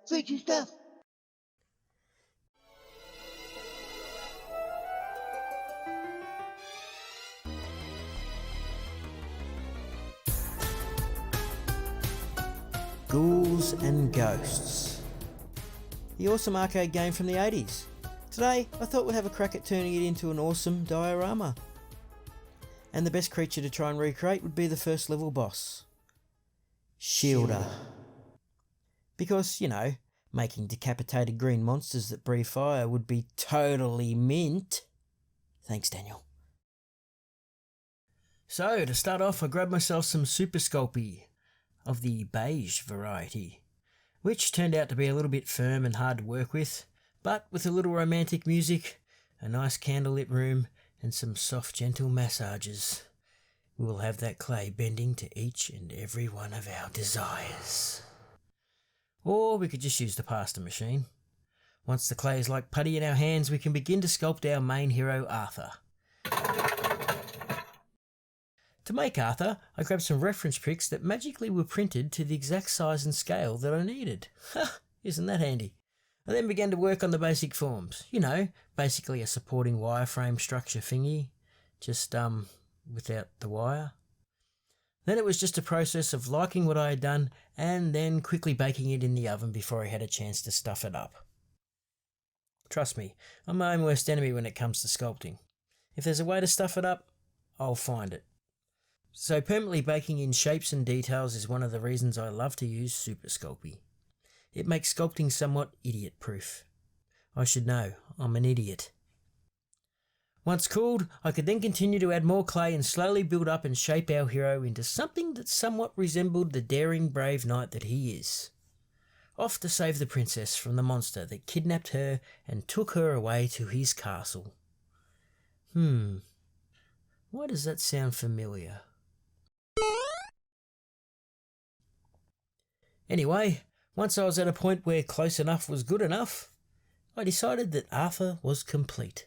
Freaky stuff. Ghouls and Ghosts. The awesome arcade game from the 80s. Today, I thought we'd have a crack at turning it into an awesome diorama. And the best creature to try and recreate would be the first level boss. Shielder. Because, you know, making decapitated green monsters that breathe fire would be totally mint. Thanks, Daniel. So, to start off, I grabbed myself some Super Sculpey of the beige variety, which turned out to be a little bit firm and hard to work with, but with a little romantic music, a nice candlelit room, and some soft gentle massages, we will have that clay bending to each and every one of our desires. Or we could just use the pasta machine. Once the clay is like putty in our hands, we can begin to sculpt our main hero Arthur. To make Arthur, I grabbed some reference pics that magically were printed to the exact size and scale that I needed. Ha! Isn't that handy? I then began to work on the basic forms. You know, basically a supporting wireframe structure thingy, just without the wire. Then it was just a process of liking what I had done and then quickly baking it in the oven before I had a chance to stuff it up. Trust me, I'm my own worst enemy when it comes to sculpting. If there's a way to stuff it up, I'll find it. So permanently baking in shapes and details is one of the reasons I love to use Super Sculpey. It makes sculpting somewhat idiot-proof. I should know, I'm an idiot. Once cooled, I could then continue to add more clay and slowly build up and shape our hero into something that somewhat resembled the daring brave knight that he is. Off to save the princess from the monster that kidnapped her and took her away to his castle. Why does that sound familiar? Anyway, once I was at a point where close enough was good enough, I decided that Arthur was complete.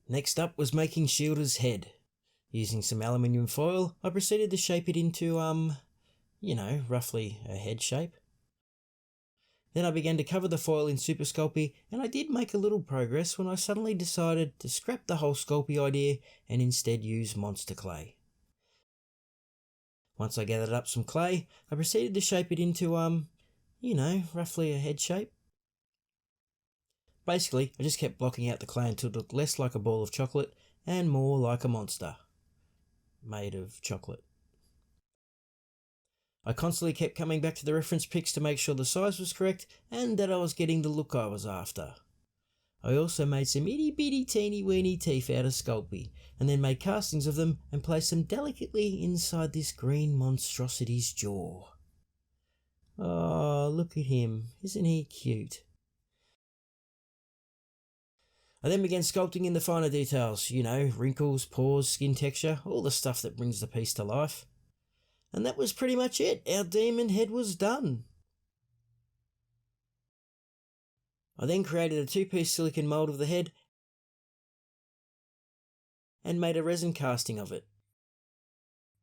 Next up was making Shielder's head. Using some aluminium foil, I proceeded to shape it into, roughly a head shape. Then I began to cover the foil in Super Sculpey, and I did make a little progress when I suddenly decided to scrap the whole Sculpey idea and instead use monster clay. Once I gathered up some clay, I proceeded to shape it into, roughly a head shape. Basically, I just kept blocking out the clay until it looked less like a ball of chocolate and more like a monster made of chocolate. I constantly kept coming back to the reference pics to make sure the size was correct and that I was getting the look I was after. I also made some itty bitty teeny weeny teeth out of Sculpey and then made castings of them and placed them delicately inside this green monstrosity's jaw. Oh, look at him. Isn't he cute? I then began sculpting in the finer details, wrinkles, pores, skin texture, all the stuff that brings the piece to life. And that was pretty much it. Our demon head was done. I then created a 2-piece silicone mould of the head and made a resin casting of it,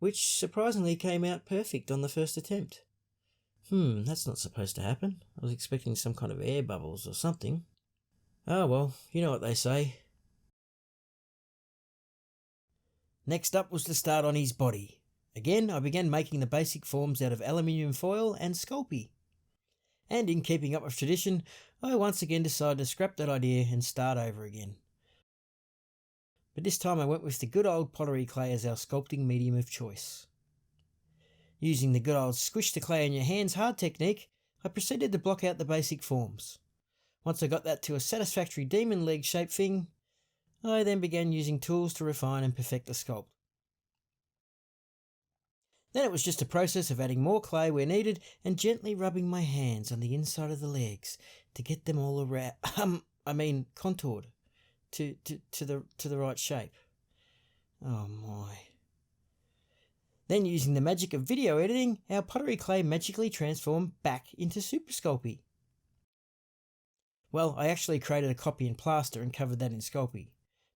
which surprisingly came out perfect on the first attempt. That's not supposed to happen. I was expecting some kind of air bubbles or something. Oh well, you know what they say. Next up was to start on his body. Again, I began making the basic forms out of aluminium foil and Sculpey. And in keeping up with tradition, I once again decided to scrap that idea and start over again. But this time I went with the good old pottery clay as our sculpting medium of choice. Using the good old squish the clay in your hands hard technique, I proceeded to block out the basic forms. Once I got that to a satisfactory demon leg shape thing, I then began using tools to refine and perfect the sculpt. Then it was just a process of adding more clay where needed and gently rubbing my hands on the inside of the legs to get them all around, contoured to the right shape. Oh my. Then using the magic of video editing, our pottery clay magically transformed back into Super Sculpey. Well, I actually created a copy in plaster and covered that in Sculpey.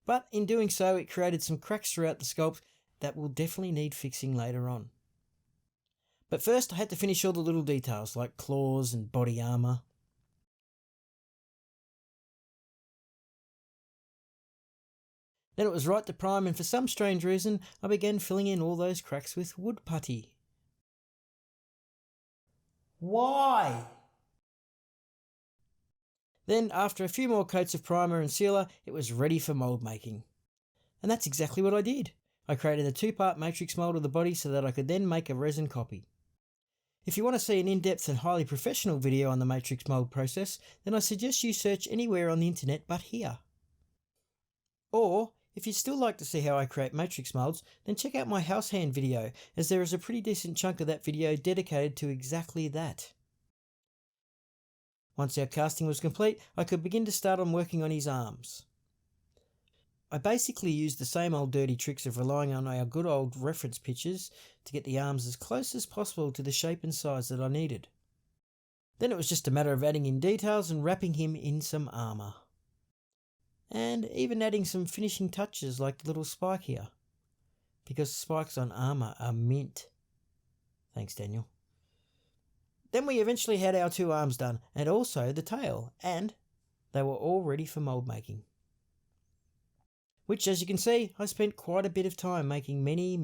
But in doing so, it created some cracks throughout the sculpt that will definitely need fixing later on. But first I had to finish all the little details like claws and body armour. Then it was right to prime, and for some strange reason I began filling in all those cracks with wood putty. Why? Then, after a few more coats of primer and sealer, it was ready for mould making. And that's exactly what I did. I created a 2-part matrix mould of the body so that I could then make a resin copy. If you want to see an in-depth and highly professional video on the matrix mould process, then I suggest you search anywhere on the internet but here. Or, if you'd still like to see how I create matrix moulds, then check out my house hand video, as there is a pretty decent chunk of that video dedicated to exactly that. Once our casting was complete, I could begin to start on working on his arms. I basically used the same old dirty tricks of relying on our good old reference pictures to get the arms as close as possible to the shape and size that I needed. Then it was just a matter of adding in details and wrapping him in some armour. And even adding some finishing touches like the little spike here, because spikes on armour are mint. Thanks, Daniel. Then we eventually had our 2 arms done, and also the tail, and they were all ready for mould making. Which, as you can see, I spent quite a bit of time making many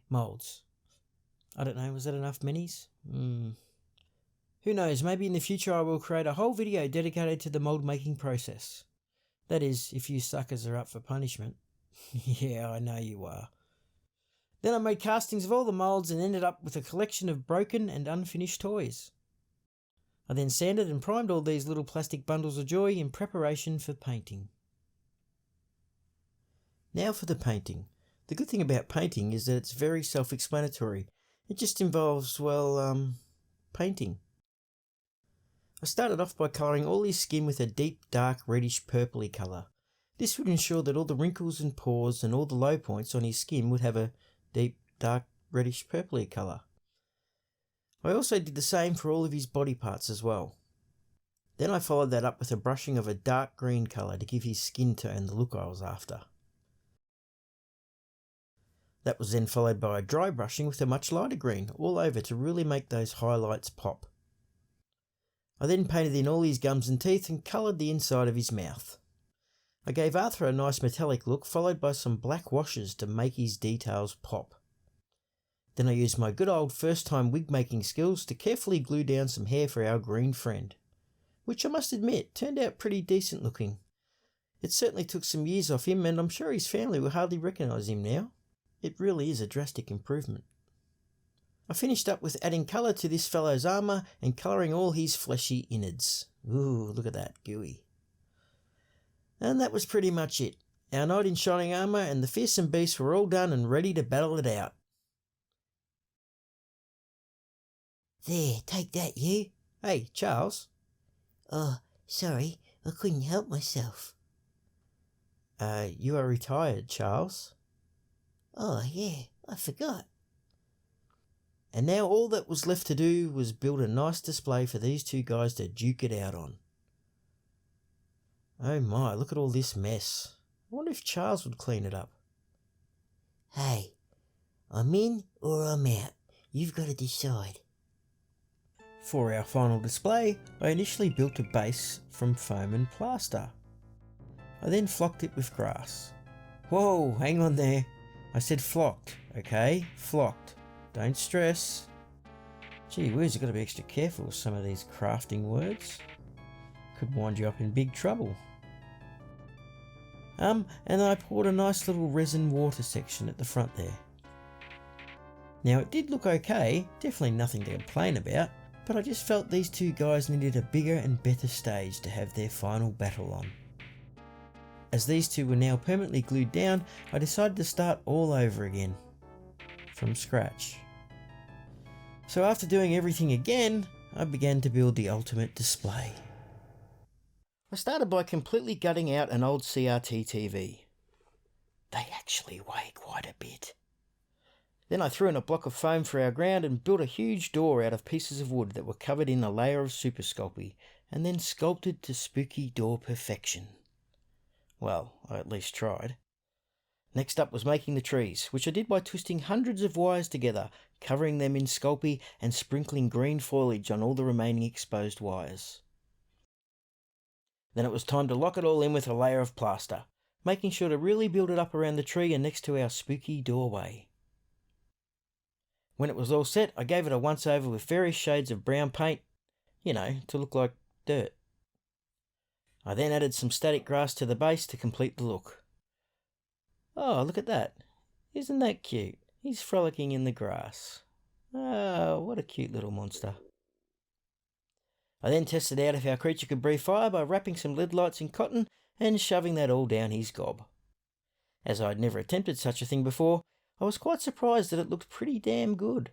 moulds. I don't know, was that enough minis? Who knows, maybe in the future I will create a whole video dedicated to the mould making process. That is, if you suckers are up for punishment. Yeah, I know you are. Then I made castings of all the moulds and ended up with a collection of broken and unfinished toys. I then sanded and primed all these little plastic bundles of joy in preparation for painting. Now for the painting. The good thing about painting is that it's very self-explanatory. It just involves, painting. I started off by colouring all his skin with a deep, dark, reddish purpley colour. This would ensure that all the wrinkles and pores and all the low points on his skin would have a deep, dark, reddish purpley colour. I also did the same for all of his body parts as well. Then I followed that up with a brushing of a dark green colour to give his skin tone the look I was after. That was then followed by a dry brushing with a much lighter green all over to really make those highlights pop. I then painted in all his gums and teeth and coloured the inside of his mouth. I gave Arthur a nice metallic look, followed by some black washes to make his details pop. Then I used my good old first time wig making skills to carefully glue down some hair for our green friend, which I must admit turned out pretty decent looking. It certainly took some years off him, and I'm sure his family will hardly recognise him now. It really is a drastic improvement. I finished up with adding colour to this fellow's armour and colouring all his fleshy innards. Ooh, look at that, gooey. And that was pretty much it. Our knight in shining armour and the fearsome beast were all done and ready to battle it out. There, take that, you. Hey, Charles. Oh, sorry, I couldn't help myself. You are retired, Charles. Oh, yeah, I forgot. And now all that was left to do was build a nice display for these 2 guys to duke it out on. Oh my, look at all this mess. I wonder if Charles would clean it up. Hey, I'm in or I'm out. You've got to decide. For our final display, I initially built a base from foam and plaster. I then flocked it with grass. Whoa, hang on there. I said flocked, okay? Flocked. Don't stress. Gee whiz, I've got to be extra careful with some of these crafting words. Could wind you up in big trouble. And I poured a nice little resin water section at the front there. Now it did look okay, definitely nothing to complain about, but I just felt these 2 guys needed a bigger and better stage to have their final battle on. As these 2 were now permanently glued down, I decided to start all over again, from scratch. So after doing everything again, I began to build the ultimate display. I started by completely gutting out an old CRT TV. They actually weigh quite a bit. Then I threw in a block of foam for our ground and built a huge door out of pieces of wood that were covered in a layer of super sculpey, and then sculpted to spooky door perfection. Well, I at least tried. Next up was making the trees, which I did by twisting hundreds of wires together, covering them in Sculpey and sprinkling green foliage on all the remaining exposed wires. Then it was time to lock it all in with a layer of plaster, making sure to really build it up around the tree and next to our spooky doorway. When it was all set, I gave it a once over with various shades of brown paint, to look like dirt. I then added some static grass to the base to complete the look. Oh, look at that. Isn't that cute? He's frolicking in the grass. Oh, what a cute little monster. I then tested out if our creature could breathe fire by wrapping some LED lights in cotton and shoving that all down his gob. As I'd never attempted such a thing before, I was quite surprised that it looked pretty damn good.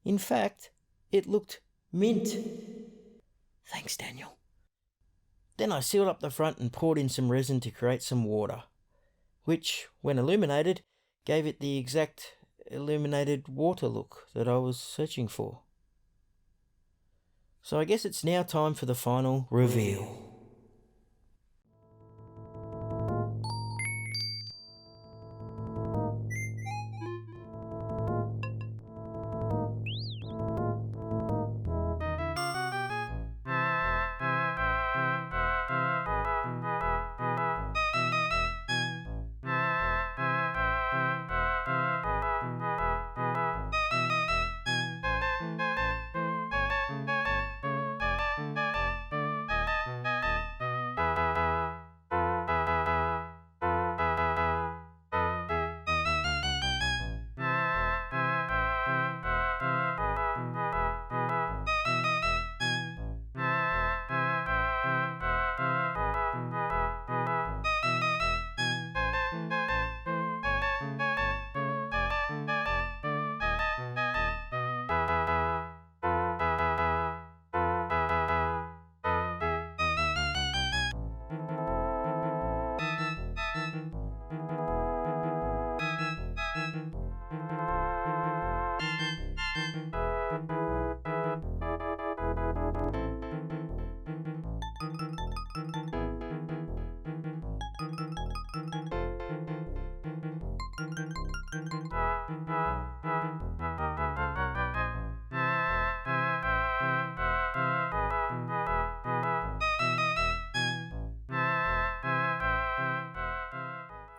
In fact, it looked mint. Thanks, Daniel. Then I sealed up the front and poured in some resin to create some water, which, when illuminated, gave it the exact illuminated water look that I was searching for. So I guess it's now time for the final reveal.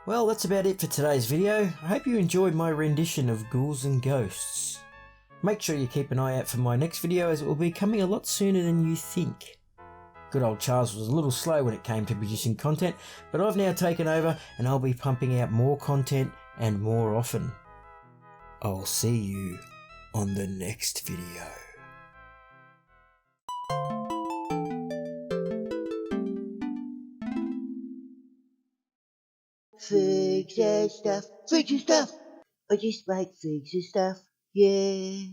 Well, that's about it for today's video. I hope you enjoyed my rendition of Ghouls and Ghosts. Make sure you keep an eye out for my next video, as it will be coming a lot sooner than you think. Good old Charles was a little slow when it came to producing content, but I've now taken over and I'll be pumping out more content and more often. I'll see you on the next video. Figs and stuff, I just make figs and stuff, yeah.